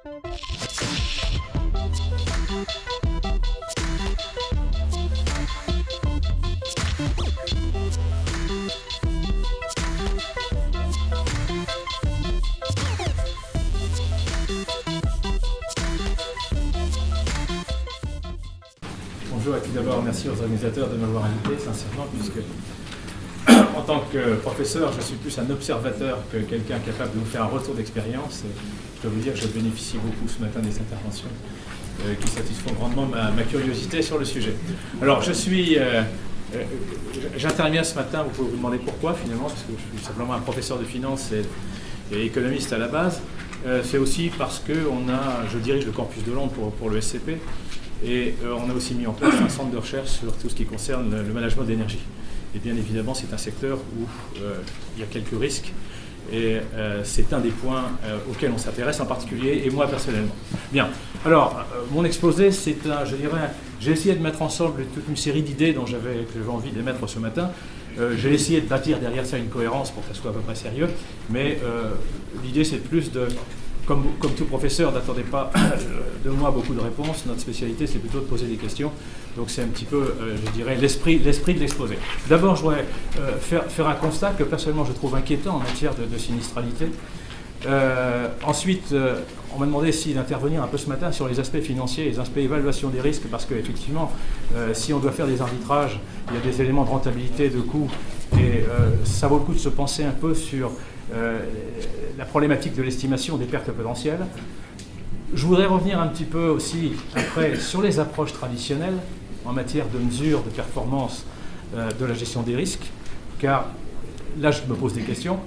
Bonjour et tout d'abord merci aux organisateurs de m'avoir invité, sincèrement, puisque en tant que professeur, je suis plus un observateur que quelqu'un capable de vous faire un retour d'expérience. Je dois vous dire que je bénéficie beaucoup ce matin des interventions qui satisfont grandement ma curiosité sur le sujet. Alors, j'interviens ce matin, vous pouvez vous demander pourquoi finalement, parce que je suis simplement un professeur de finance et économiste à la base. C'est aussi parce que je dirige le campus de Londres pour le SCP, et on a aussi mis en place un centre de recherche sur tout ce qui concerne le management d'énergie. Et bien évidemment, c'est un secteur où il y a quelques risques, et c'est un des points auxquels on s'intéresse en particulier, et moi personnellement. Bien, alors, mon exposé, j'ai essayé de mettre ensemble toute une série d'idées que j'avais envie d'émettre ce matin. J'ai essayé de bâtir derrière ça une cohérence pour que ça soit à peu près sérieux, mais l'idée c'est plus de, comme tout professeur, n'attendez pas de moi beaucoup de réponses, notre spécialité c'est plutôt de poser des questions, donc c'est un petit peu, je dirais, l'esprit de l'exposé. D'abord, je voudrais faire un constat que personnellement je trouve inquiétant en matière de sinistralité. Ensuite, on m'a demandé d'intervenir un peu ce matin sur les aspects financiers, les aspects évaluation des risques, parce qu'effectivement, si on doit faire des arbitrages, il y a des éléments de rentabilité, de coût, et ça vaut le coup de se penser un peu sur la problématique de l'estimation des pertes potentielles. Je voudrais revenir un petit peu aussi, après, sur les approches traditionnelles en matière de mesure de performance de la gestion des risques, car là, je me pose des questions.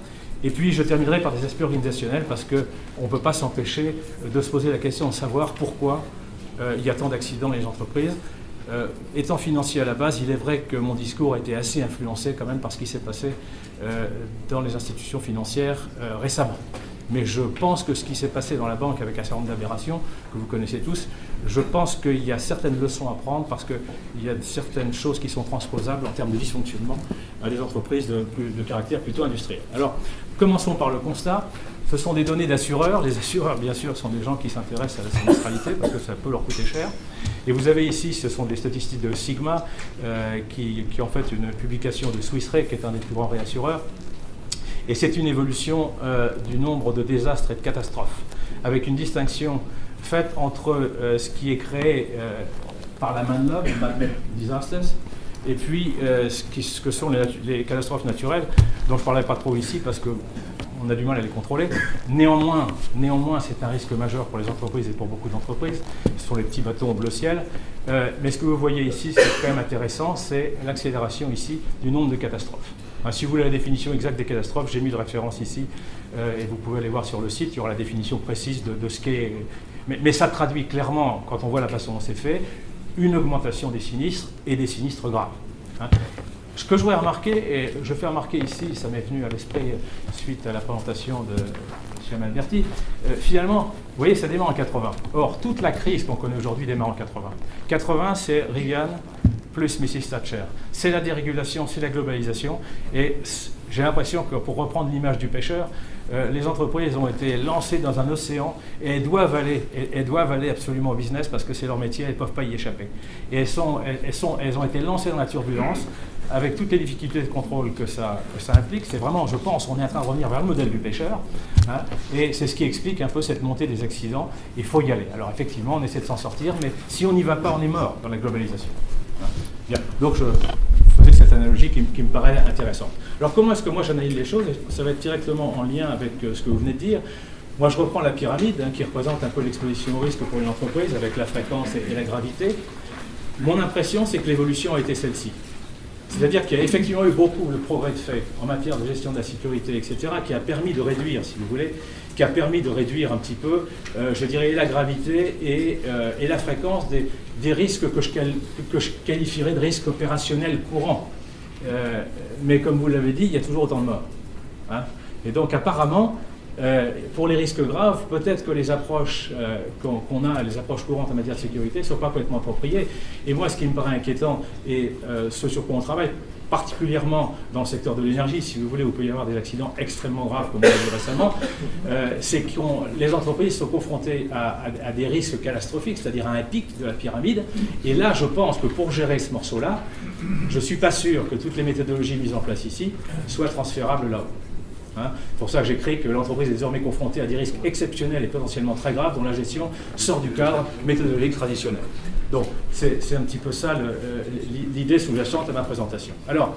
Et puis, je terminerai par des aspects organisationnels, parce qu'on ne peut pas s'empêcher de se poser la question de savoir pourquoi il y a tant d'accidents dans les entreprises. Étant financier à la base, il est vrai que mon discours a été assez influencé quand même par ce qui s'est passé dans les institutions financières récemment. Mais je pense que ce qui s'est passé dans la banque avec un certain nombre d'aberrations, que vous connaissez tous, je pense qu'il y a certaines leçons à prendre parce qu'il y a certaines choses qui sont transposables en termes de dysfonctionnement à des entreprises de caractère plutôt industriel. Alors, commençons par le constat. Ce sont des données d'assureurs. Les assureurs, bien sûr, sont des gens qui s'intéressent à la sinistralité parce que ça peut leur coûter cher. Et vous avez ici, ce sont des statistiques de Sigma qui ont fait une publication de Swiss Re, qui est un des plus grands réassureurs. Et c'est une évolution du nombre de désastres et de catastrophes, avec une distinction faite entre ce qui est créé par la main de l'homme, man-made disasters, et puis ce que sont les catastrophes naturelles, dont je ne parlerai pas trop ici parce qu'on a du mal à les contrôler. Néanmoins, c'est un risque majeur pour les entreprises et pour beaucoup d'entreprises. Ce sont les petits bateaux au bleu ciel. Mais ce que vous voyez ici, ce qui est quand même intéressant, c'est l'accélération ici du nombre de catastrophes. Si vous voulez la définition exacte des catastrophes, j'ai mis de référence ici, et vous pouvez aller voir sur le site, il y aura la définition précise de ce qu'est... Mais ça traduit clairement, quand on voit la façon dont c'est fait, une augmentation des sinistres et des sinistres graves. Ce que je voudrais remarquer, et je fais remarquer ici, ça m'est venu à l'esprit suite à la présentation de M. Alberti, finalement, vous voyez, ça démarre en 80. Or, toute la crise qu'on connaît aujourd'hui démarre en 80. 80, c'est Reagan plus Mrs. Thatcher. C'est la dérégulation, c'est la globalisation. Et j'ai l'impression que, pour reprendre l'image du pêcheur, les entreprises ont été lancées dans un océan et elles doivent aller absolument au business parce que c'est leur métier, elles ne peuvent pas y échapper. Et elles ont été lancées dans la turbulence avec toutes les difficultés de contrôle que ça implique. C'est vraiment, je pense, on est en train de revenir vers le modèle du pêcheur. Et c'est ce qui explique un peu cette montée des accidents. Il faut y aller. Alors effectivement, on essaie de s'en sortir, mais si on n'y va pas, on est mort dans la globalisation. Bien. Donc je faisais cette analogie qui me paraît intéressante. Alors comment est-ce que moi j'analyse les choses? Ça va être directement en lien avec ce que vous venez de dire. Moi je reprends la pyramide qui représente un peu l'exposition au risque pour une entreprise avec la fréquence et la gravité. Mon impression c'est que l'évolution a été celle-ci. C'est-à-dire qu'il y a effectivement eu beaucoup de progrès de fait en matière de gestion de la sécurité, etc., qui a permis de réduire, si vous voulez, qui a permis de réduire un petit peu, je dirais, la gravité et la fréquence des risques que je qualifierais de risques opérationnels courants. Mais comme vous l'avez dit, il y a toujours autant de morts. Et donc apparemment, Pour les risques graves, peut-être que les approches qu'on a, les approches courantes en matière de sécurité, ne sont pas complètement appropriées. Et moi, ce qui me paraît inquiétant, et ce sur quoi on travaille, particulièrement dans le secteur de l'énergie, si vous voulez, où il peut y avoir des accidents extrêmement graves, comme on l'a vu récemment, c'est que les entreprises sont confrontées à des risques catastrophiques, c'est-à-dire à un pic de la pyramide. Et là, je pense que pour gérer ce morceau-là, je ne suis pas sûr que toutes les méthodologies mises en place ici soient transférables là-haut. C'est pour ça que j'ai créé que l'entreprise est désormais confrontée à des risques exceptionnels et potentiellement très graves dont la gestion sort du cadre méthodologique traditionnel. Donc, c'est un petit peu ça l'idée sous-jacente à ma présentation. Alors,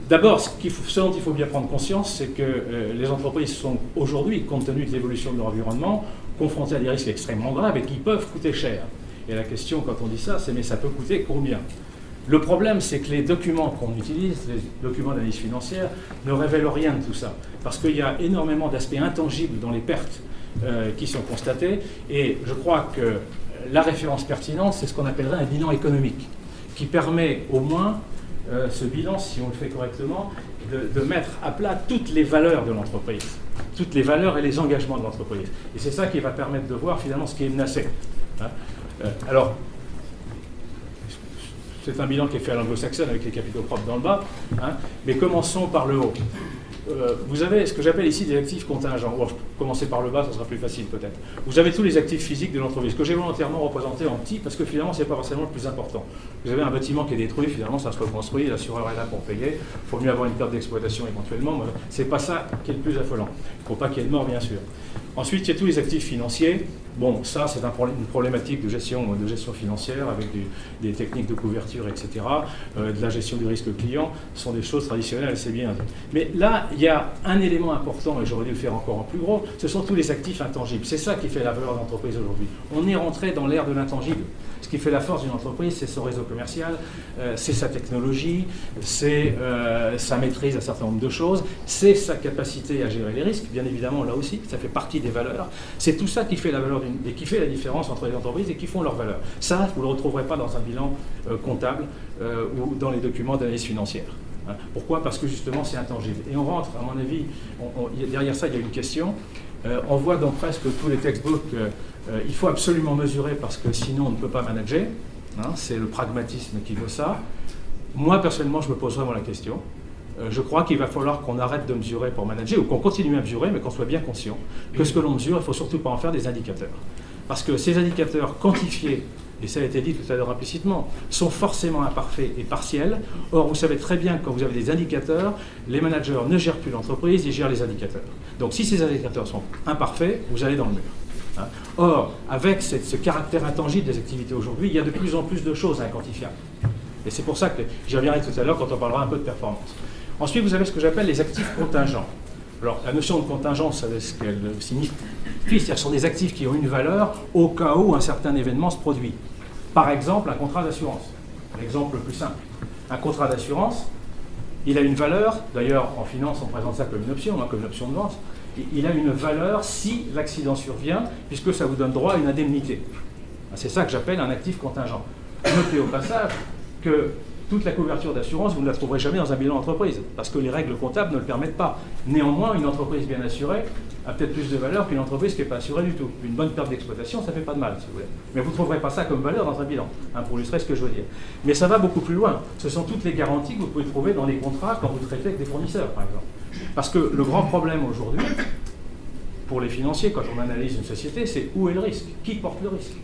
d'abord, ce dont il faut bien prendre conscience, c'est que les entreprises sont aujourd'hui, compte tenu de l'évolution de leur environnement, confrontées à des risques extrêmement graves et qui peuvent coûter cher. Et la question, quand on dit ça, c'est mais ça peut coûter combien ? Le problème, c'est que les documents qu'on utilise, les documents d'analyse financière, ne révèlent rien de tout ça. Parce qu'il y a énormément d'aspects intangibles dans les pertes qui sont constatées. Et je crois que la référence pertinente, c'est ce qu'on appellerait un bilan économique, qui permet au moins, ce bilan, si on le fait correctement, de mettre à plat toutes les valeurs de l'entreprise, toutes les valeurs et les engagements de l'entreprise. Et c'est ça qui va permettre de voir finalement ce qui est menacé. Alors, c'est un bilan qui est fait à l'anglo-saxonne avec les capitaux propres dans le bas, mais commençons par le haut. Vous avez ce que j'appelle ici des actifs contingents. Bon, commencer par le bas, ça sera plus facile peut-être. Vous avez tous les actifs physiques de l'entreprise, que j'ai volontairement représenté en petit, parce que finalement, ce n'est pas forcément le plus important. Vous avez un bâtiment qui est détruit, finalement, ça se reconstruit, l'assureur est là pour payer. Il faut mieux avoir une perte d'exploitation éventuellement. Ce n'est pas ça qui est le plus affolant. Il ne faut pas qu'il y ait de mort, bien sûr. Ensuite, il y a tous les actifs financiers. Bon, ça, c'est une problématique de gestion financière avec des techniques de couverture, etc. De la gestion du risque client, ce sont des choses traditionnelles, c'est bien dit. Mais là, il y a un élément important, et j'aurais dû le faire encore en plus gros, ce sont tous les actifs intangibles. C'est ça qui fait la valeur de l'entreprise aujourd'hui. On est rentré dans l'ère de l'intangible. Ce qui fait la force d'une entreprise, c'est son réseau commercial, c'est sa technologie, c'est sa maîtrise d'un certain nombre de choses, c'est sa capacité à gérer les risques, bien évidemment, là aussi, ça fait partie des valeurs. C'est tout ça qui fait la valeur et qui fait la différence entre les entreprises et qui font leur valeur. Ça, vous ne le retrouverez pas dans un bilan comptable ou dans les documents d'analyse financière. Pourquoi ? Parce que justement, c'est intangible. Et on rentre, à mon avis, derrière ça, il y a une question. On voit dans presque tous les textbooks il faut absolument mesurer parce que sinon on ne peut pas manager. C'est le pragmatisme qui veut ça. Moi, personnellement, je me pose vraiment la question. Je crois qu'il va falloir qu'on arrête de mesurer pour manager ou qu'on continue à mesurer, mais qu'on soit bien conscient que ce que l'on mesure, il ne faut surtout pas en faire des indicateurs. Parce que ces indicateurs quantifiés, et ça a été dit tout à l'heure implicitement, sont forcément imparfaits et partiels. Or, vous savez très bien que quand vous avez des indicateurs, les managers ne gèrent plus l'entreprise, ils gèrent les indicateurs. Donc si ces indicateurs sont imparfaits, vous allez dans le mur. Or, avec ce caractère intangible des activités aujourd'hui, il y a de plus en plus de choses inquantifiables. Et c'est pour ça que j'y reviendrai tout à l'heure quand on parlera un peu de performance. Ensuite, vous avez ce que j'appelle les actifs contingents. Alors, la notion de contingent, vous savez ce qu'elle signifie. Ce sont des actifs qui ont une valeur au cas où un certain événement se produit. Par exemple, un contrat d'assurance. L'exemple le plus simple. Un contrat d'assurance, il a une valeur, d'ailleurs en finance on présente ça comme une option de vente, il a une valeur si l'accident survient, puisque ça vous donne droit à une indemnité. C'est ça que j'appelle un actif contingent. Notez au passage que toute la couverture d'assurance, vous ne la trouverez jamais dans un bilan d'entreprise, parce que les règles comptables ne le permettent pas. Néanmoins, une entreprise bien assurée a peut-être plus de valeur qu'une entreprise qui n'est pas assurée du tout. Une bonne perte d'exploitation, ça ne fait pas de mal, si vous voulez. Mais vous ne trouverez pas ça comme valeur dans un bilan, pour illustrer ce que je veux dire. Mais ça va beaucoup plus loin. Ce sont toutes les garanties que vous pouvez trouver dans les contrats quand vous traitez avec des fournisseurs, par exemple. Parce que le grand problème aujourd'hui, pour les financiers, quand on analyse une société, c'est où est le risque ? Qui porte le risque ?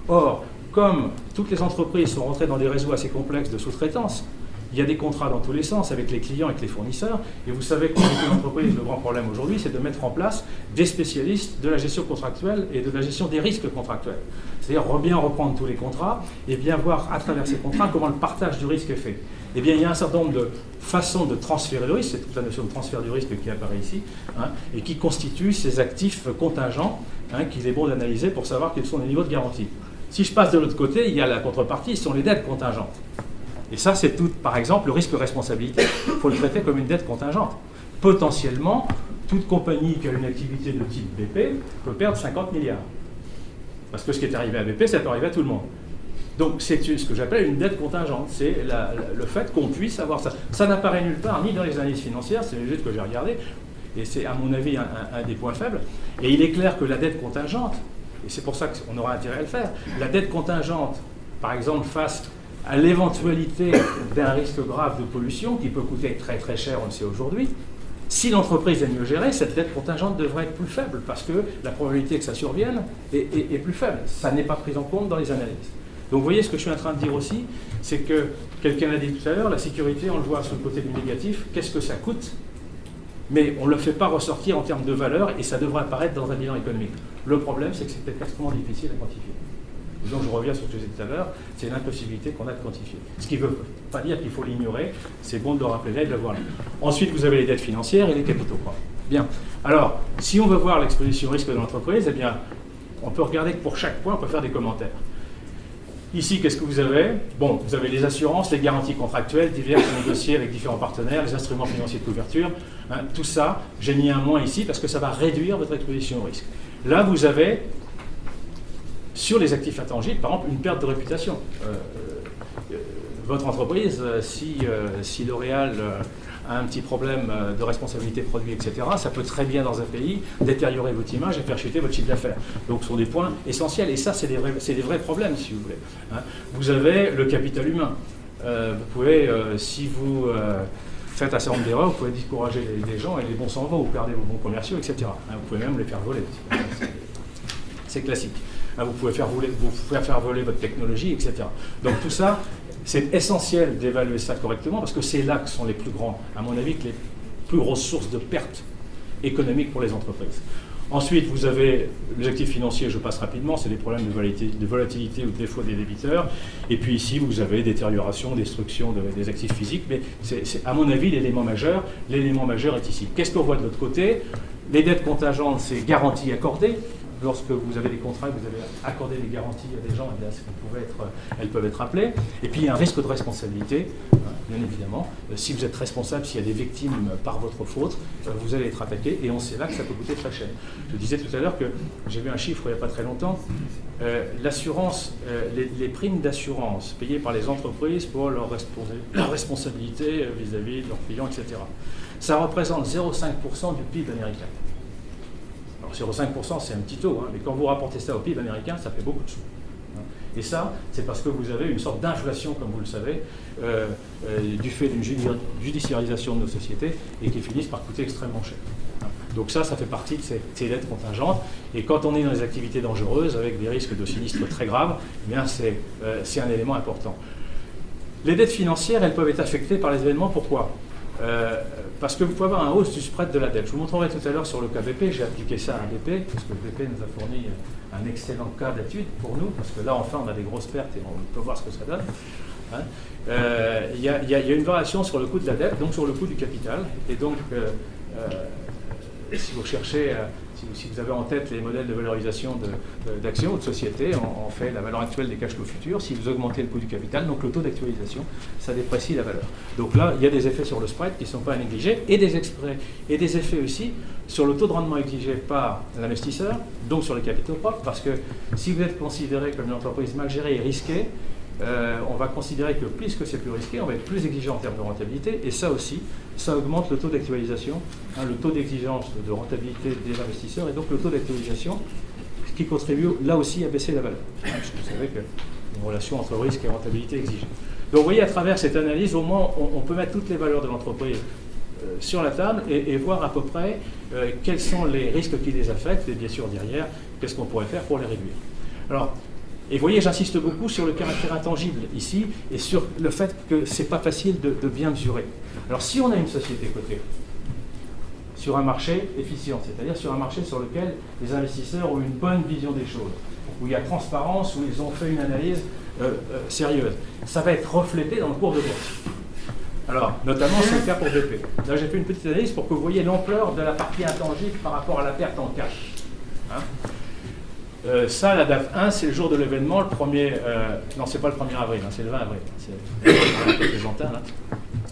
Or, comme toutes les entreprises sont rentrées dans des réseaux assez complexes de sous-traitance, il y a des contrats dans tous les sens avec les clients et avec les fournisseurs, et vous savez que pour les entreprises, le grand problème aujourd'hui, c'est de mettre en place des spécialistes de la gestion contractuelle et de la gestion des risques contractuels. C'est-à-dire bien reprendre tous les contrats et bien voir à travers ces contrats comment le partage du risque est fait. Eh bien, il y a un certain nombre de façons de transférer le risque, c'est toute la notion de transfert du risque qui apparaît ici, et qui constitue ces actifs contingents qu'il est bon d'analyser pour savoir quels sont les niveaux de garantie. Si je passe de l'autre côté, il y a la contrepartie, ce sont les dettes contingentes. Et ça, c'est tout, par exemple, le risque responsabilité. Il faut le traiter comme une dette contingente. Potentiellement, toute compagnie qui a une activité de type BP peut perdre 50 milliards. Parce que ce qui est arrivé à BP, ça peut arriver à tout le monde. Donc, c'est ce que j'appelle une dette contingente. C'est le fait qu'on puisse avoir ça. Ça n'apparaît nulle part, ni dans les analyses financières, c'est les jeux que j'ai regardés. et c'est à mon avis un des points faibles. Et il est clair que la dette contingente, et c'est pour ça qu'on aura intérêt à le faire, la dette contingente, par exemple, face à l'éventualité d'un risque grave de pollution qui peut coûter très très cher, on le sait aujourd'hui, si l'entreprise est mieux gérée, cette dette contingente devrait être plus faible parce que la probabilité que ça survienne est plus faible. Ça n'est pas pris en compte dans les analyses. Donc vous voyez ce que je suis en train de dire aussi, c'est que quelqu'un l'a dit tout à l'heure, la sécurité, on le voit sur le côté du négatif, qu'est-ce que ça coûte? Mais on ne le fait pas ressortir en termes de valeur et ça devrait apparaître dans un bilan économique. Le problème, c'est que c'est peut-être extrêmement difficile à quantifier. Donc je reviens sur ce que je disais tout à l'heure, c'est une impossibilité qu'on a de quantifier. Ce qui ne veut pas dire qu'il faut l'ignorer, c'est bon de le rappeler là et de le voir là. Ensuite, vous avez les dettes financières et les capitaux propres. Bien. Alors, si on veut voir l'exposition au risque de l'entreprise, eh bien, on peut regarder que pour chaque point, on peut faire des commentaires. Ici, qu'est-ce que vous avez? Bon, vous avez les assurances, les garanties contractuelles diverses négociées avec différents partenaires, les instruments financiers de couverture. Hein, tout ça, j'ai mis un moins ici parce que ça va réduire votre exposition au risque. Là, vous avez sur les actifs intangibles, par exemple, une perte de réputation. Votre entreprise, si L'Oréal a un petit problème de responsabilité produit, etc., ça peut très bien, dans un pays, détériorer votre image et faire chuter votre chiffre d'affaires. Donc, ce sont des points essentiels. Et ça, c'est des vrais problèmes, si vous voulez. Hein. Vous avez le capital humain. Vous pouvez, si vous faites un certain nombre d'erreurs, vous pouvez décourager les gens et les bons s'en vont, vous perdez vos bons commerciaux, etc. Hein. Vous pouvez même les faire voler. C'est classique. Vous pouvez faire voler votre technologie, etc. Donc tout ça, c'est essentiel d'évaluer ça correctement parce que c'est là que sont les plus grands, à mon avis, que les plus grosses sources de pertes économiques pour les entreprises. Ensuite, vous avez les actifs financiers, je passe rapidement, c'est des problèmes de volatilité ou de défaut des débiteurs. Et puis ici, vous avez détérioration, destruction des actifs physiques, mais c'est à mon avis l'élément majeur. L'élément majeur est ici. Qu'est-ce qu'on voit de l'autre côté? Les dettes contingentes, c'est garanties accordées. Lorsque vous avez des contrats, vous avez accordé des garanties à des gens, eh bien, elles peuvent être appelées. Et puis il y a un risque de responsabilité, bien évidemment. Si vous êtes responsable, s'il y a des victimes par votre faute, vous allez être attaqué et on sait là que ça peut coûter très cher. Je disais tout à l'heure que j'ai vu un chiffre il n'y a pas très longtemps. L'assurance, les primes d'assurance payées par les entreprises pour leur responsabilité vis-à-vis de leurs clients, etc. Ça représente 0,5% du PIB américain. 0,5%, c'est un petit taux, hein, mais quand vous rapportez ça au PIB américain, ça fait beaucoup de sous. Et ça, c'est parce que vous avez une sorte d'inflation, comme vous le savez, du fait d'une judiciarisation de nos sociétés et qui finissent par coûter extrêmement cher. Donc ça fait partie de ces dettes contingentes. Et quand on est dans des activités dangereuses, avec des risques de sinistres très graves, eh bien c'est un élément important. Les dettes financières, elles peuvent être affectées par les événements. Pourquoi ? Parce que vous pouvez avoir un hausse du spread de la dette. Je vous montrerai tout à l'heure sur le cas BP, j'ai appliqué ça à BP, parce que BP nous a fourni un excellent cas d'étude pour nous, parce que là, enfin, on a des grosses pertes et on peut voir ce que ça donne. Hein. Il y a une variation sur le coût de la dette, donc sur le coût du capital. Et donc, si vous cherchez, si vous avez en tête les modèles de valorisation d'actions ou de sociétés, on fait la valeur actuelle des cash flows futurs. Si vous augmentez le coût du capital, donc le taux d'actualisation, ça déprécie la valeur. Donc là, il y a des effets sur le spread qui ne sont pas à négliger et des effets aussi sur le taux de rendement exigé par l'investisseur, donc sur les capitaux propres, parce que si vous êtes considéré comme une entreprise mal gérée et risquée, on va considérer que puisque c'est plus risqué, on va être plus exigeant en termes de rentabilité, et ça aussi, ça augmente le taux d'actualisation, hein, le taux d'exigence de rentabilité des investisseurs, et donc le taux d'actualisation, ce qui contribue là aussi à baisser la valeur. Hein, parce que vous savez qu'il y a une relation entre risque et rentabilité exigée. Donc vous voyez, à travers cette analyse, au moins, on peut mettre toutes les valeurs de l'entreprise sur la table et voir à peu près quels sont les risques qui les affectent, et bien sûr derrière, qu'est-ce qu'on pourrait faire pour les réduire. Alors, et vous voyez, j'insiste beaucoup sur le caractère intangible ici et sur le fait que ce n'est pas facile de bien mesurer. Alors si on a une société cotée sur un marché efficient, c'est-à-dire sur un marché sur lequel les investisseurs ont une bonne vision des choses, où il y a transparence, où ils ont fait une analyse sérieuse, ça va être reflété dans le cours de bourse. Alors, notamment, c'est le cas pour BP. Là, j'ai fait une petite analyse pour que vous voyez l'ampleur de la partie intangible par rapport à la perte en cash. Hein? Ça, la date 1, c'est le jour de l'événement, le 1er... non, c'est pas le 1er avril, hein, c'est le 20 avril. C'est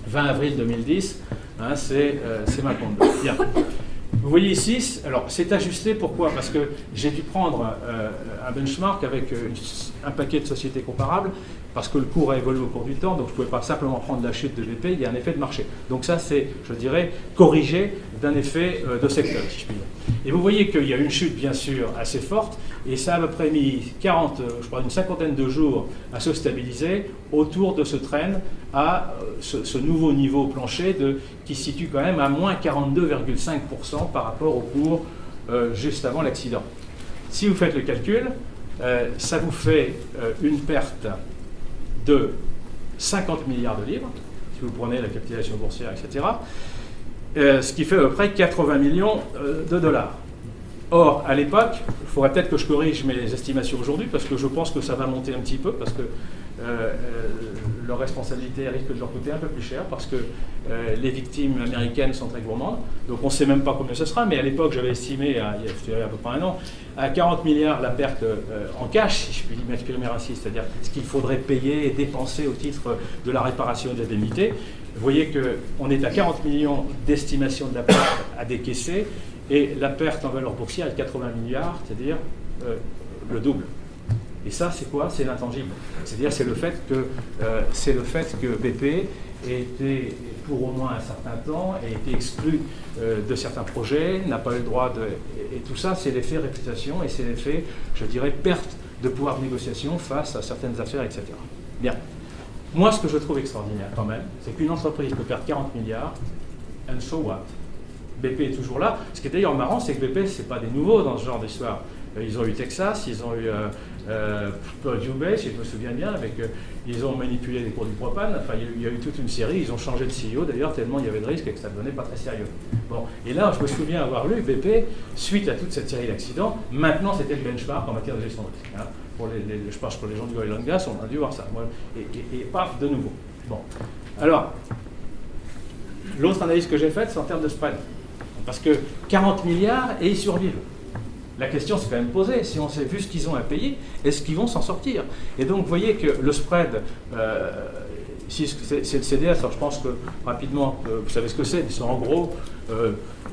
20 avril 2010, hein, c'est ma compte. Bien. Vous voyez ici, alors c'est ajusté, pourquoi? Parce que j'ai dû prendre un benchmark avec un paquet de sociétés comparables, parce que le cours a évolué au cours du temps, donc je ne pouvais pas simplement prendre la chute de BP, il y a un effet de marché. Donc ça, c'est, je dirais, corrigé d'un effet de secteur, si je puis dire. Et vous voyez qu'il y a une chute, bien sûr, assez forte, et ça a à peu près mis 40, je crois, une cinquantaine de jours à se stabiliser autour de ce trend, à ce nouveau niveau plancher qui se situe quand même à moins 42,5% par rapport au cours juste avant l'accident. Si vous faites le calcul, ça vous fait une perte de 50 milliards de livres, si vous prenez la capitalisation boursière, etc., ce qui fait à peu près 80 millions de dollars. Or, à l'époque, il faudrait peut-être que je corrige mes estimations aujourd'hui, parce que je pense que ça va monter un petit peu, parce que leur responsabilité risque de leur coûter un peu plus cher, parce que les victimes américaines sont très gourmandes. Donc on ne sait même pas combien ce sera, mais à l'époque, j'avais estimé, il y a à peu près un an, à 40 milliards la perte en cash, si je puis m'exprimer ainsi, c'est-à-dire ce qu'il faudrait payer et dépenser au titre de la réparation des indemnités. Vous voyez qu'on est à 40 millions d'estimation de la perte à décaisser, et la perte en valeur boursière est 80 milliards, c'est-à-dire le double. Et ça, c'est quoi? C'est l'intangible. C'est-à-dire, c'est le fait que BP ait été, pour au moins un certain temps, ait été exclu de certains projets, n'a pas eu le droit de... Et tout ça, c'est l'effet réputation et c'est l'effet, je dirais, perte de pouvoir de négociation face à certaines affaires, etc. Bien. Moi, ce que je trouve extraordinaire, quand même, c'est qu'une entreprise peut perdre 40 milliards, and so what? BP est toujours là. Ce qui est d'ailleurs marrant, c'est que BP, ce n'est pas des nouveaux dans ce genre d'histoire. Ils ont eu Texas, ils ont eu Purdue Bay, si je me souviens bien, ils ont manipulé les cours du propane. Enfin, il y a eu toute une série. Ils ont changé de CEO d'ailleurs, tellement il y avait de risques et que ça ne devenait pas très sérieux. Bon. Et là, je me souviens avoir lu BP, suite à toute cette série d'accidents, maintenant c'était le benchmark en matière de gestion de risque. Hein. Je pense pour les gens du oil and gas, on a dû voir ça. Et paf, de nouveau. Bon. Alors, l'autre analyse que j'ai faite, c'est en termes de spread. Parce que 40 milliards et ils survivent. La question s'est quand même posée, si on sait vu ce qu'ils ont à payer, est-ce qu'ils vont s'en sortir? Et donc vous voyez que le spread, ici c'est le CDS, alors je pense que rapidement, vous savez ce que c'est, en gros,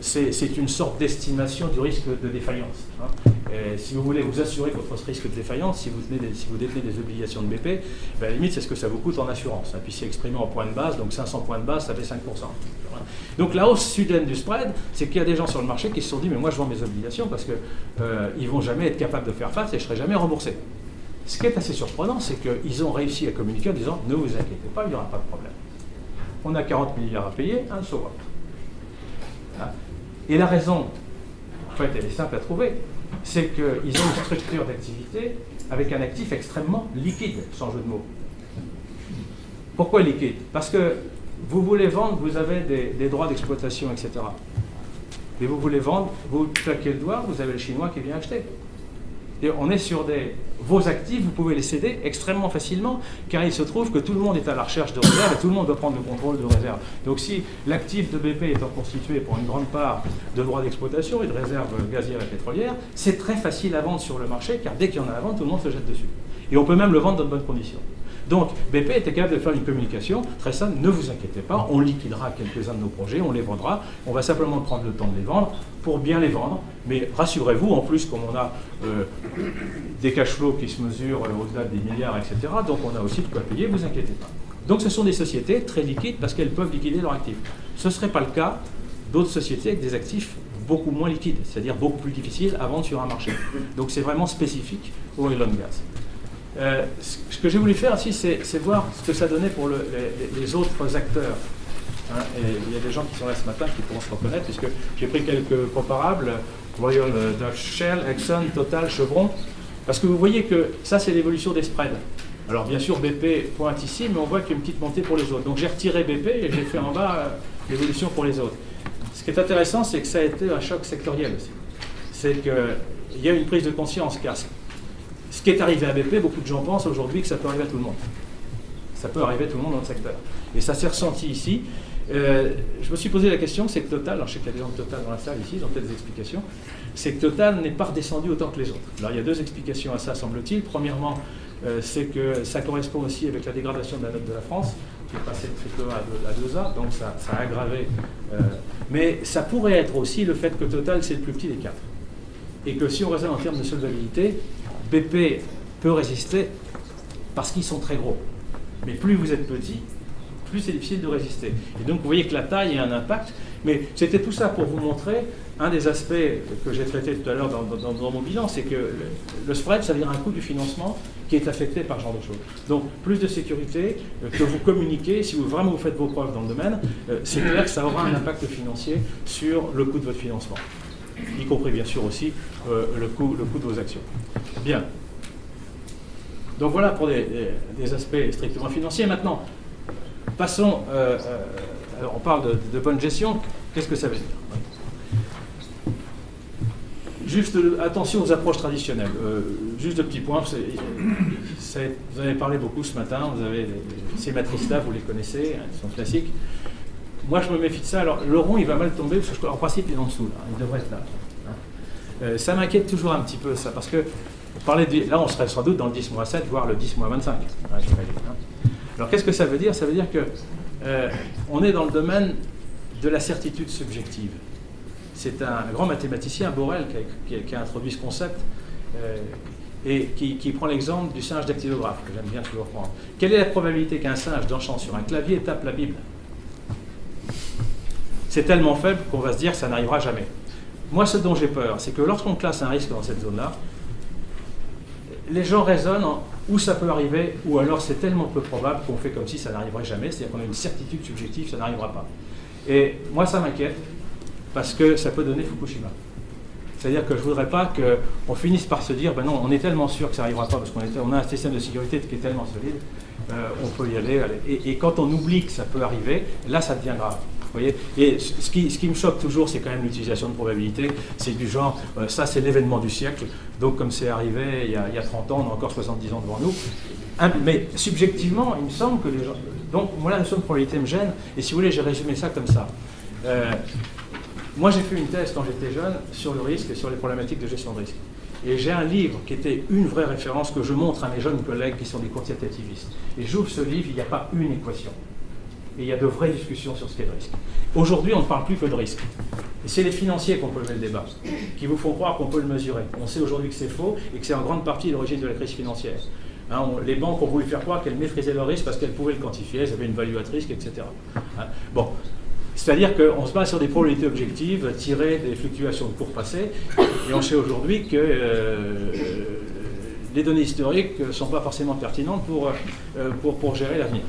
c'est une sorte d'estimation du risque de défaillance. Hein. Si vous voulez vous assurer votre risque de défaillance, si vous détenez des obligations de BP, ben à la limite c'est ce que ça vous coûte en assurance. Hein. Puis c'est exprimé en points de base, donc 500 points de base, ça fait 5%. Donc la hausse soudaine du spread, c'est qu'il y a des gens sur le marché qui se sont dit, mais moi je vends mes obligations parce qu'ils ne vont jamais être capables de faire face et je ne serai jamais remboursé. Ce qui est assez surprenant, c'est qu'ils ont réussi à communiquer en disant, ne vous inquiétez pas, il n'y aura pas de problème. On a 40 milliards à payer, un so what. Hein. Et la raison, en fait, elle est simple à trouver, c'est qu'ils ont une structure d'activité avec un actif extrêmement liquide, sans jeu de mots. Pourquoi liquide? Parce que vous voulez vendre, vous avez des droits d'exploitation, etc. Et vous voulez vendre, vous claquez le doigt, vous avez le Chinois qui vient acheter. Et on est sur vos actifs, vous pouvez les céder extrêmement facilement, car il se trouve que tout le monde est à la recherche de réserves et tout le monde doit prendre le contrôle de réserves. Donc si l'actif de BP étant constitué pour une grande part de droits d'exploitation et de réserves gazières et pétrolières, c'est très facile à vendre sur le marché, car dès qu'il y en a à vendre, tout le monde se jette dessus. Et on peut même le vendre dans de bonnes conditions. Donc BP était capable de faire une communication très simple, ne vous inquiétez pas, on liquidera quelques-uns de nos projets, on les vendra, on va simplement prendre le temps de les vendre pour bien les vendre, mais rassurez-vous, en plus comme on a des cash flows qui se mesurent au-delà des milliards, etc., donc on a aussi de quoi payer, vous inquiétez pas. Donc ce sont des sociétés très liquides parce qu'elles peuvent liquider leurs actifs. Ce ne serait pas le cas d'autres sociétés avec des actifs beaucoup moins liquides, c'est-à-dire beaucoup plus difficiles à vendre sur un marché. Donc c'est vraiment spécifique au oil and gas. Ce que j'ai voulu faire aussi, c'est voir ce que ça donnait pour les autres acteurs. Hein, et il y a des gens qui sont là ce matin qui pourront se reconnaître, puisque j'ai pris quelques comparables, Royal Dutch Shell, Exxon, Total, Chevron, parce que vous voyez que ça, c'est l'évolution des spreads. Alors bien sûr, BP pointe ici, mais on voit qu'il y a une petite montée pour les autres. Donc j'ai retiré BP et j'ai fait en bas l'évolution pour les autres. Ce qui est intéressant, c'est que ça a été un choc sectoriel aussi. C'est qu'il y a une prise de conscience, car ce qui est arrivé à BP, beaucoup de gens pensent aujourd'hui que ça peut arriver à tout le monde. Ça peut arriver à tout le monde dans le secteur. Et ça s'est ressenti ici. Je me suis posé la question, c'est que Total, alors je sais qu'il y a des gens de Total dans la salle ici, ils ont peut-être des explications, c'est que Total n'est pas redescendu autant que les autres. Alors il y a deux explications à ça, semble-t-il. Premièrement, c'est que ça correspond aussi avec la dégradation de la note de la France. qui est passé de AAA à 2A, donc ça a aggravé. Mais ça pourrait être aussi le fait que Total, c'est le plus petit des quatre. Et que si on raisonne en termes de solvabilité, BP peut résister parce qu'ils sont très gros. Mais plus vous êtes petit, plus c'est difficile de résister. Et donc vous voyez que la taille a un impact. Mais c'était tout ça pour vous montrer un des aspects que j'ai traité tout à l'heure dans mon bilan, c'est que le spread, ça veut dire un coût du financement qui est affecté par ce genre de choses. Donc plus de sécurité, que vous communiquez, si vous vraiment vous faites vos preuves dans le domaine, c'est clair que ça aura un impact financier sur le coût de votre financement, y compris bien sûr aussi le coût de vos actions. Bien. Donc voilà pour des aspects strictement financiers. Maintenant, passons, alors on parle de bonne gestion, qu'est-ce que ça veut dire? Juste attention aux approches traditionnelles. Juste de petits points, vous avez parlé beaucoup ce matin, vous avez ces matrices-là, vous les connaissez, elles sont classiques. Moi je me méfie de ça, alors le rond il va mal tomber, parce que en principe il est en dessous, là. Il devrait être là. Ça m'inquiète toujours un petit peu ça, parce que là on serait sans doute dans le 10-7, voire le 10-25, Alors qu'est-ce que ça veut dire? Ça veut dire que on est dans le domaine de la certitude subjective. C'est un grand mathématicien, Borel, qui a introduit ce concept et qui prend l'exemple du singe dactylographe, que j'aime bien toujours prendre. Quelle est la probabilité qu'un singe dansant sur un clavier tape la Bible? C'est tellement faible qu'on va se dire que ça n'arrivera jamais. Moi, ce dont j'ai peur, c'est que lorsqu'on classe un risque dans cette zone-là, les gens raisonnent où ça peut arriver, ou alors c'est tellement peu probable qu'on fait comme si ça n'arriverait jamais, c'est-à-dire qu'on a une certitude subjective, ça n'arrivera pas. Et moi, ça m'inquiète, parce que ça peut donner Fukushima. C'est-à-dire que je ne voudrais pas qu'on finisse par se dire, ben non, on est tellement sûr que ça n'arrivera pas, parce qu'on a un système de sécurité qui est tellement solide, on peut y aller. Et quand on oublie que ça peut arriver, là, ça devient grave. Vous voyez, et ce qui me choque toujours, c'est quand même l'utilisation de probabilité. C'est du genre, ça c'est l'événement du siècle, donc comme c'est arrivé il y a 30 ans, on a encore 70 ans devant nous. Mais subjectivement, il me semble que les gens... Donc moi, la notion de probabilité me gêne, et si vous voulez, j'ai résumé ça comme ça. Moi, j'ai fait une thèse quand j'étais jeune sur le risque et sur les problématiques de gestion de risque. Et j'ai un livre qui était une vraie référence que je montre à mes jeunes collègues qui sont des quantitativistes. Et j'ouvre ce livre, il n'y a pas une équation. Et il y a de vraies discussions sur ce qu'est le risque. Aujourd'hui, on ne parle plus que de risque. Et c'est les financiers qu'on peut lever le débat, qui vous font croire qu'on peut le mesurer. On sait aujourd'hui que c'est faux et que c'est en grande partie l'origine de la crise financière. Les banques ont voulu faire croire qu'elles maîtrisaient le risque parce qu'elles pouvaient le quantifier, elles avaient une value at risk, etc. Bon. C'est-à-dire qu'on se base sur des probabilités objectives tirées des fluctuations de cours passés, et on sait aujourd'hui que les données historiques ne sont pas forcément pertinentes pour gérer l'avenir.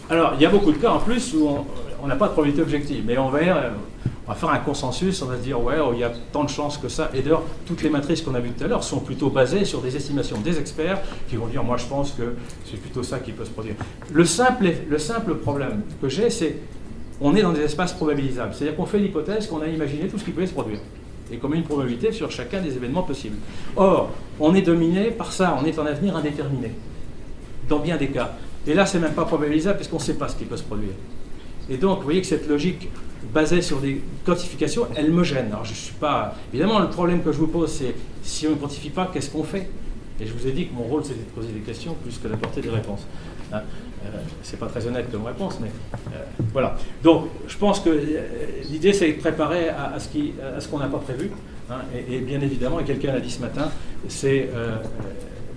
Alors, il y a beaucoup de cas en plus où on n'a pas de probabilité objective, mais on va faire un consensus, on va se dire, ouais, il y a tant de chances que ça, et d'ailleurs, toutes les matrices qu'on a vues tout à l'heure sont plutôt basées sur des estimations des experts qui vont dire, moi je pense que c'est plutôt ça qui peut se produire. Le simple problème que j'ai, c'est on est dans des espaces probabilisables. C'est-à-dire qu'on fait l'hypothèse qu'on a imaginé tout ce qui pouvait se produire. Et qu'on met une probabilité sur chacun des événements possibles. Or, on est dominé par ça, on est en avenir indéterminé. Dans bien des cas. Et là, c'est même pas probabilisable parce qu'on ne sait pas ce qui peut se produire. Et donc, vous voyez que cette logique basée sur des quantifications, elle me gêne. Alors, je suis pas... Évidemment, le problème que je vous pose, c'est si on ne quantifie pas, qu'est-ce qu'on fait? Et je vous ai dit que mon rôle, c'était de poser des questions plus que d'apporter des réponses. C'est pas très honnête comme réponse, mais voilà. Donc, je pense que l'idée, c'est de préparer à ce qu'on n'a pas prévu. Et bien évidemment, et quelqu'un l'a dit ce matin, c'est,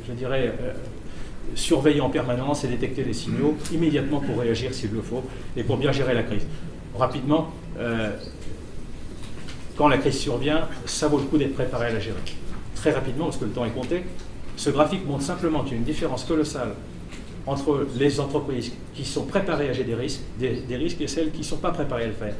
je dirais, surveiller en permanence et détecter les signaux immédiatement pour réagir s'il le faut et pour bien gérer la crise. Rapidement, quand la crise survient, ça vaut le coup d'être préparé à la gérer. Très rapidement, parce que le temps est compté. Ce graphique montre simplement qu'il y a une différence colossale entre les entreprises qui sont préparées à gérer des risques et celles qui ne sont pas préparées à le faire.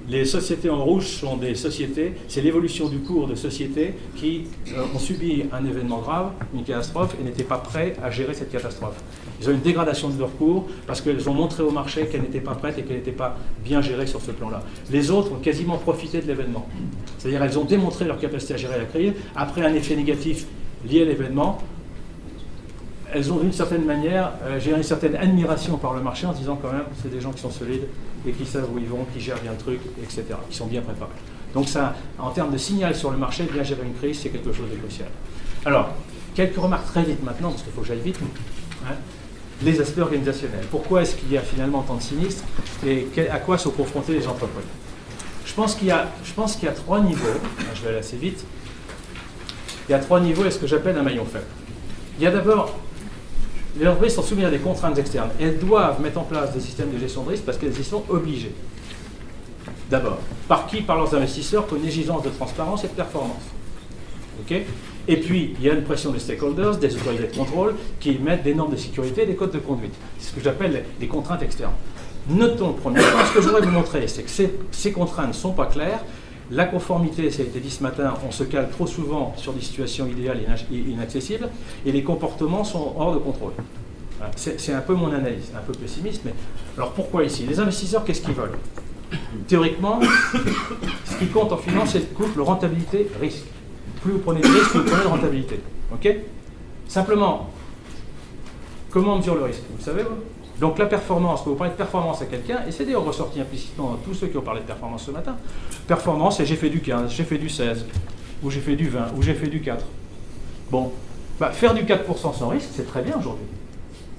Les sociétés en rouge sont des sociétés, c'est l'évolution du cours de sociétés qui ont subi un événement grave, une catastrophe, et n'étaient pas prêts à gérer cette catastrophe. Ils ont une dégradation de leur cours parce qu'elles ont montré au marché qu'elles n'étaient pas prêtes et qu'elles n'étaient pas bien gérées sur ce plan-là. Les autres ont quasiment profité de l'événement. C'est-à-dire qu'elles ont démontré leur capacité à gérer la crise. Après un effet négatif lié à l'événement, elles ont d'une certaine manière géré une certaine admiration par le marché en se disant quand même c'est des gens qui sont solides et qui savent où ils vont, qui gèrent bien le truc, etc., qui sont bien préparés. Donc ça, en termes de signal sur le marché, bien gérer une crise, c'est quelque chose de crucial. Alors, quelques remarques très vite maintenant, parce qu'il faut que j'aille vite. les aspects organisationnels. Pourquoi est-ce qu'il y a finalement tant de sinistres et à quoi sont confrontés les entreprises? Je pense qu'il y a 3 niveaux. Je vais aller assez vite. Il y a 3 niveaux et ce que j'appelle un maillon faible. Il y a d'abord, les entreprises sont soumises à des contraintes externes. Elles doivent mettre en place des systèmes de gestion de risque parce qu'elles y sont obligées. D'abord, par qui? Par leurs investisseurs, pour une exigence de transparence et de performance. Okay. Et puis, il y a une pression des stakeholders, des autorités de contrôle, qui mettent des normes de sécurité et des codes de conduite. C'est ce que j'appelle les contraintes externes. Notons, premièrement, ce que je voudrais vous montrer, c'est que ces contraintes ne sont pas claires. La conformité, ça a été dit ce matin, on se cale trop souvent sur des situations idéales et inaccessibles, et les comportements sont hors de contrôle. Voilà. C'est un peu mon analyse, un peu pessimiste, mais alors pourquoi ici? Les investisseurs, qu'est-ce qu'ils veulent? Théoriquement, ce qui compte en finance, c'est le couple rentabilité-risque. Plus vous prenez de risque, plus vous prenez de rentabilité. Ok? Simplement, comment on mesure le risque? Vous savez, vous? Donc la performance, quand vous parlez de performance à quelqu'un, et c'est d'ailleurs ressorti implicitement dans tous ceux qui ont parlé de performance ce matin, performance, c'est j'ai fait du 15, j'ai fait du 16, ou j'ai fait du 20, ou j'ai fait du 4. Bon, faire du 4% sans risque, c'est très bien aujourd'hui.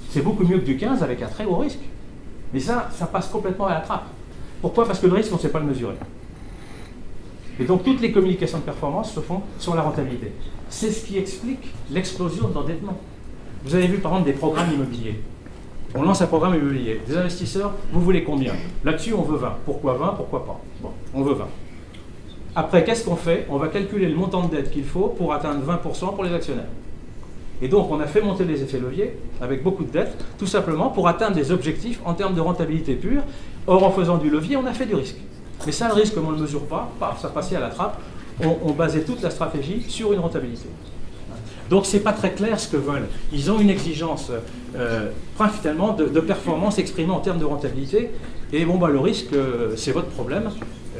C'est beaucoup mieux que du 15 avec un très gros risque. Mais ça passe complètement à la trappe. Pourquoi? Parce que le risque, on ne sait pas le mesurer. Et donc toutes les communications de performance se font sur la rentabilité. C'est ce qui explique l'explosion de l'endettement. Vous avez vu par exemple des programmes immobiliers. On lance un programme immobilier. Des investisseurs, vous voulez combien? Là-dessus, on veut 20. Pourquoi 20? Pourquoi pas? Bon, on veut 20. Après, qu'est-ce qu'on fait? On va calculer le montant de dette qu'il faut pour atteindre 20% pour les actionnaires. Et donc, on a fait monter les effets leviers avec beaucoup de dettes, tout simplement pour atteindre des objectifs en termes de rentabilité pure. Or, en faisant du levier, on a fait du risque. Mais ça, le risque, comme on ne le mesure pas, ça passait à la trappe. On basait toute la stratégie sur une rentabilité. Donc, ce n'est pas très clair ce que veulent. Ils ont une exigence principalement de performance exprimée en termes de rentabilité. Et bon, le risque, c'est votre problème,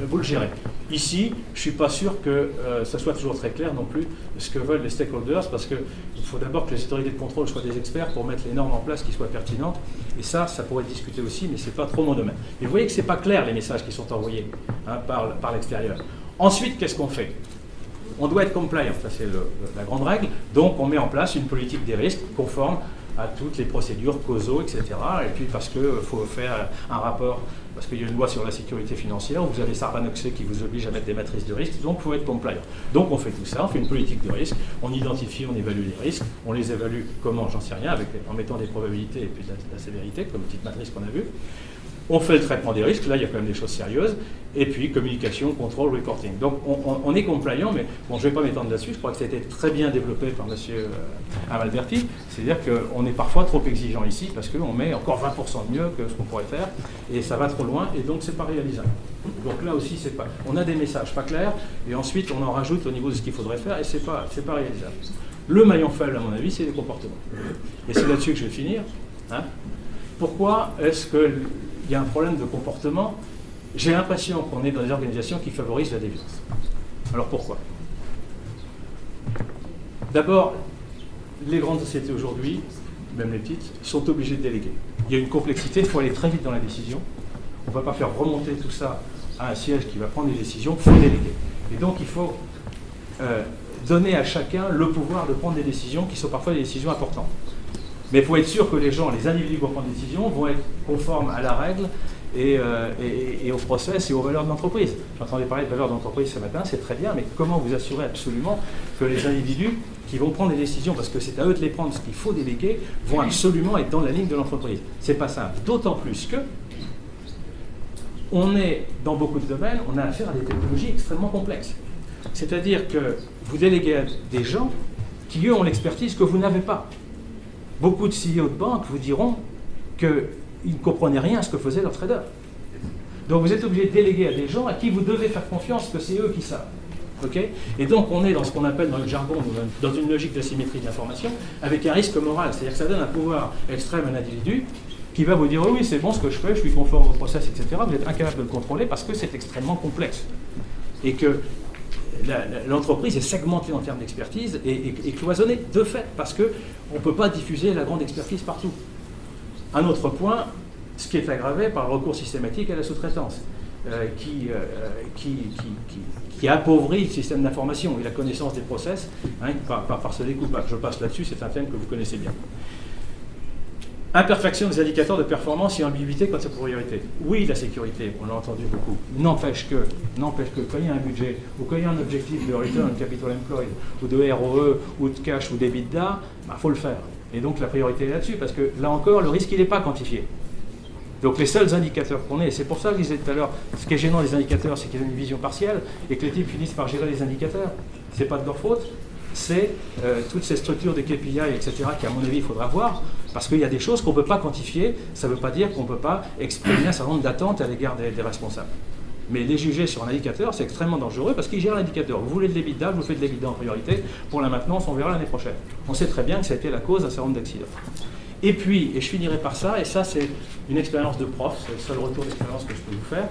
vous le gérez. Ici, je ne suis pas sûr que ça soit toujours très clair non plus ce que veulent les stakeholders, parce qu'il faut d'abord que les autorités de contrôle soient des experts pour mettre les normes en place qui soient pertinentes. Et ça pourrait être discuté aussi, mais ce n'est pas trop mon domaine. Et vous voyez que ce n'est pas clair les messages qui sont envoyés par l'extérieur. Ensuite, qu'est-ce qu'on fait? On doit être compliant, ça c'est la grande règle. Donc on met en place une politique des risques conforme à toutes les procédures causaux, etc. Et puis parce qu'il faut faire un rapport, parce qu'il y a une loi sur la sécurité financière, vous avez Sarbanes-Oxley qui vous oblige à mettre des matrices de risque, donc il faut être compliant. Donc on fait tout ça, on fait une politique de risque, on identifie, on évalue les risques, on les évalue comment, j'en sais rien, en mettant des probabilités et puis de la sévérité, comme petite matrice qu'on a vue. On fait le traitement des risques, là il y a quand même des choses sérieuses, et puis communication, contrôle, reporting. Donc on est compliant, mais bon, je ne vais pas m'étendre là-dessus, je crois que ça a été très bien développé par M. Amalberti, c'est-à-dire qu'on est parfois trop exigeant ici, parce qu'on met encore 20% de mieux que ce qu'on pourrait faire, et ça va trop loin, et donc c'est pas réalisable. Donc là aussi, on a des messages pas clairs, et ensuite on en rajoute au niveau de ce qu'il faudrait faire, et c'est pas réalisable. Le maillon faible, à mon avis, c'est les comportements. Et c'est là-dessus que je vais finir. Pourquoi est-ce qu'il y a un problème de comportement? J'ai l'impression qu'on est dans des organisations qui favorisent la déviance. Alors pourquoi? D'abord, les grandes sociétés aujourd'hui, même les petites, sont obligées de déléguer. Il y a une complexité, il faut aller très vite dans la décision. On ne va pas faire remonter tout ça à un siège qui va prendre des décisions, il faut déléguer. Et donc il faut donner à chacun le pouvoir de prendre des décisions qui sont parfois des décisions importantes. Mais il faut être sûr que les gens, les individus qui vont prendre des décisions, vont être conformes à la règle et au process et aux valeurs de l'entreprise. J'entendais parler de valeurs d'entreprise ce matin, c'est très bien, mais comment vous assurez absolument que les individus qui vont prendre des décisions, parce que c'est à eux de les prendre, ce qu'il faut déléguer, vont absolument être dans la ligne de l'entreprise? C'est pas simple, d'autant plus que on est, dans beaucoup de domaines, on a affaire à des technologies extrêmement complexes. C'est-à-dire que vous déléguez à des gens qui, eux, ont l'expertise que vous n'avez pas. Beaucoup de CEO de banque vous diront qu'ils ne comprenaient rien à ce que faisaient leurs traders. Donc vous êtes obligé de déléguer à des gens à qui vous devez faire confiance, que c'est eux qui savent. Okay? Et donc on est dans ce qu'on appelle dans le jargon, dans une logique d'asymétrie de l'information, avec un risque moral. C'est-à-dire que ça donne un pouvoir extrême à un individu qui va vous dire oui, c'est bon ce que je fais, je suis conforme au process, etc. Vous êtes incapable de le contrôler parce que c'est extrêmement complexe. Et que l'entreprise est segmentée en termes d'expertise et cloisonnée de fait, parce qu'on ne peut pas diffuser la grande expertise partout. Un autre point, ce qui est aggravé par le recours systématique à la sous-traitance, qui appauvrit le système d'information et la connaissance des process par ce découpage. Je passe là-dessus, c'est un thème que vous connaissez bien. Imperfection des indicateurs de performance et ambiguïté quant à sa priorité. Oui, la sécurité, on l'a entendu beaucoup. N'empêche que, quand il y a un budget, ou quand il y a un objectif de return on capital employed, ou de ROE, ou de cash, ou d'EBITDA, il faut le faire. Et donc la priorité est là-dessus, parce que là encore, le risque, il n'est pas quantifié. Donc les seuls indicateurs qu'on ait, et c'est pour ça que je disais tout à l'heure, ce qui est gênant des indicateurs, c'est qu'ils ont une vision partielle, et que les types finissent par gérer les indicateurs. Ce n'est pas de leur faute. C'est toutes ces structures de KPI, etc., qu'à mon avis, il faudra voir, parce qu'il y a des choses qu'on ne peut pas quantifier. Ça ne veut pas dire qu'on ne peut pas exprimer un certain nombre d'attentes à l'égard des responsables. Mais les juger sur un indicateur, c'est extrêmement dangereux, parce qu'ils gèrent l'indicateur. Vous voulez de l'EBITDA, je vous fais de l'EBITDA en priorité. Pour la maintenance, on verra l'année prochaine. On sait très bien que ça a été la cause d'un certain nombre d'accidents. Et puis, et je finirai par ça, et ça c'est une expérience de prof, c'est le seul retour d'expérience que je peux vous faire.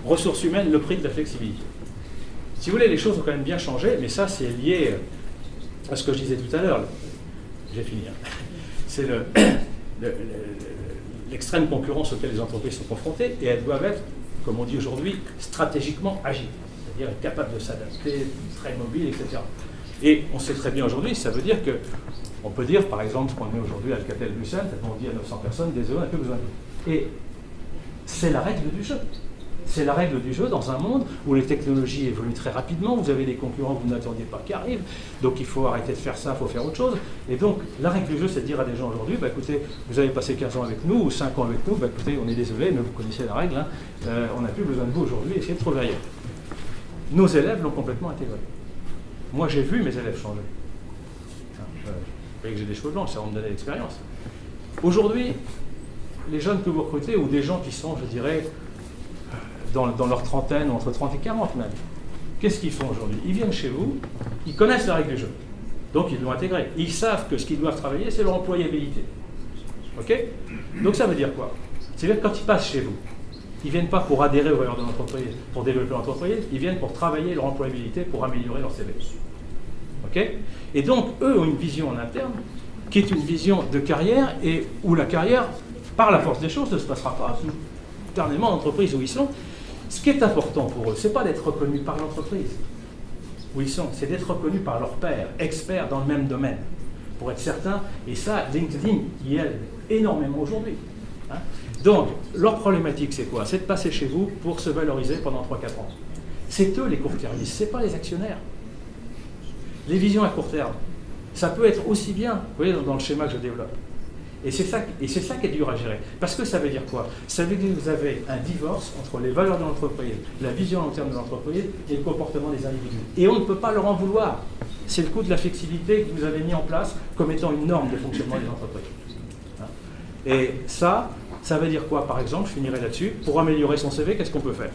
Ressources humaines, le prix de la flexibilité. Si vous voulez, les choses ont quand même bien changé, mais ça, c'est lié à ce que je disais tout à l'heure. J'ai fini. C'est l'extrême concurrence auquel les entreprises sont confrontées, et elles doivent être, comme on dit aujourd'hui, stratégiquement agiles. C'est-à-dire être capables de s'adapter, très mobiles, etc. Et on sait très bien aujourd'hui, ça veut dire que, on peut dire, par exemple, ce qu'on est aujourd'hui à Alcatel-Lucent, on dit à 900 personnes, désolé, on n'a plus besoin de vous. Et c'est la règle du jeu. C'est la règle du jeu dans un monde où les technologies évoluent très rapidement, vous avez des concurrents que vous n'attendiez pas qui arrivent, donc il faut arrêter de faire ça, il faut faire autre chose. Et donc, la règle du jeu, c'est de dire à des gens aujourd'hui, bah, écoutez, vous avez passé 15 ans avec nous, ou 5 ans avec nous, bah, écoutez, on est désolé, mais vous connaissez la règle, hein, on n'a plus besoin de vous aujourd'hui, essayez de trouver ailleurs. Nos élèves l'ont complètement intégré. Moi, j'ai vu mes élèves changer. Vous voyez que j'ai des cheveux blancs, ça va me donner l'expérience. Aujourd'hui, les jeunes que vous recrutez, ou des gens qui sont, je dirais, dans leur trentaine, entre 30 et 40 même. Qu'est-ce qu'ils font aujourd'hui? Ils viennent chez vous, ils connaissent la règle du jeu. Donc ils l'ont intégré. Ils savent que ce qu'ils doivent travailler, c'est leur employabilité. OK? Donc ça veut dire quoi? C'est-à-dire que quand ils passent chez vous, ils ne viennent pas pour adhérer aux valeurs de l'entreprise, pour développer l'entreprise, ils viennent pour travailler leur employabilité, pour améliorer leur CV. OK? Et donc, eux ont une vision en interne, qui est une vision de carrière, et où la carrière, par la force des choses, ne se passera pas éternellement dans l'entreprise où ils sont. Ce qui est important pour eux, ce n'est pas d'être reconnus par l'entreprise où ils sont, c'est d'être reconnus par leurs pairs, experts dans le même domaine, pour être certain, et ça, LinkedIn y aide énormément aujourd'hui. Hein. Donc, leur problématique, c'est quoi? C'est de passer chez vous pour se valoriser pendant 3-4 ans. C'est eux les court-termistes, ce n'est pas les actionnaires. Les visions à court terme, ça peut être aussi bien, vous voyez, dans le schéma que je développe. Et c'est ça qui est dur à gérer. Parce que ça veut dire quoi? Ça veut dire que vous avez un divorce entre les valeurs de l'entreprise, la vision à long terme de l'entreprise et le comportement des individus. Et on ne peut pas leur en vouloir. C'est le coût de la flexibilité que vous avez mis en place comme étant une norme de fonctionnement des entreprises. Et ça veut dire quoi? Par exemple, je finirai là-dessus, pour améliorer son CV, qu'est-ce qu'on peut faire?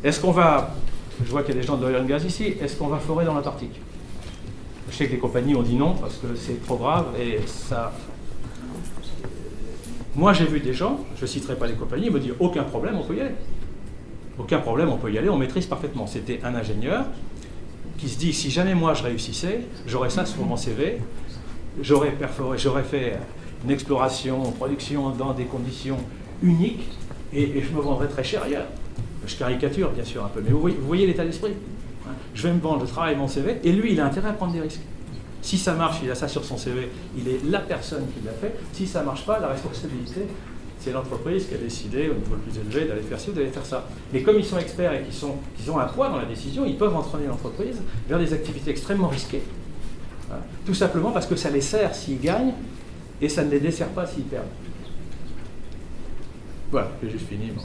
Est-ce qu'on va, je vois qu'il y a des gens de l'oil and gas ici, est-ce qu'on va forer dans l'Antarctique? Je sais que les compagnies ont dit non parce que c'est trop grave et ça... Moi, j'ai vu des gens, je ne citerai pas les compagnies, me dire aucun problème, on peut y aller. Aucun problème, on peut y aller, on maîtrise parfaitement. C'était un ingénieur qui se dit si jamais moi je réussissais, j'aurais ça sur mon CV, j'aurais perforé, j'aurais fait une exploration, une production dans des conditions uniques et je me vendrais très cher ailleurs. Je caricature bien sûr un peu, mais vous voyez l'état d'esprit. Je vais me vendre, je travaille mon CV et lui, il a intérêt à prendre des risques. Si ça marche, il a ça sur son CV, il est la personne qui l'a fait. Si ça ne marche pas, la responsabilité, c'est l'entreprise qui a décidé, au niveau le plus élevé, d'aller faire ci ou d'aller faire ça. Mais comme ils sont experts et qu'ils ont un poids dans la décision, ils peuvent entraîner l'entreprise vers des activités extrêmement risquées. Voilà. Tout simplement parce que ça les sert s'ils gagnent et ça ne les dessert pas s'ils perdent. Voilà, j'ai juste fini. Bon.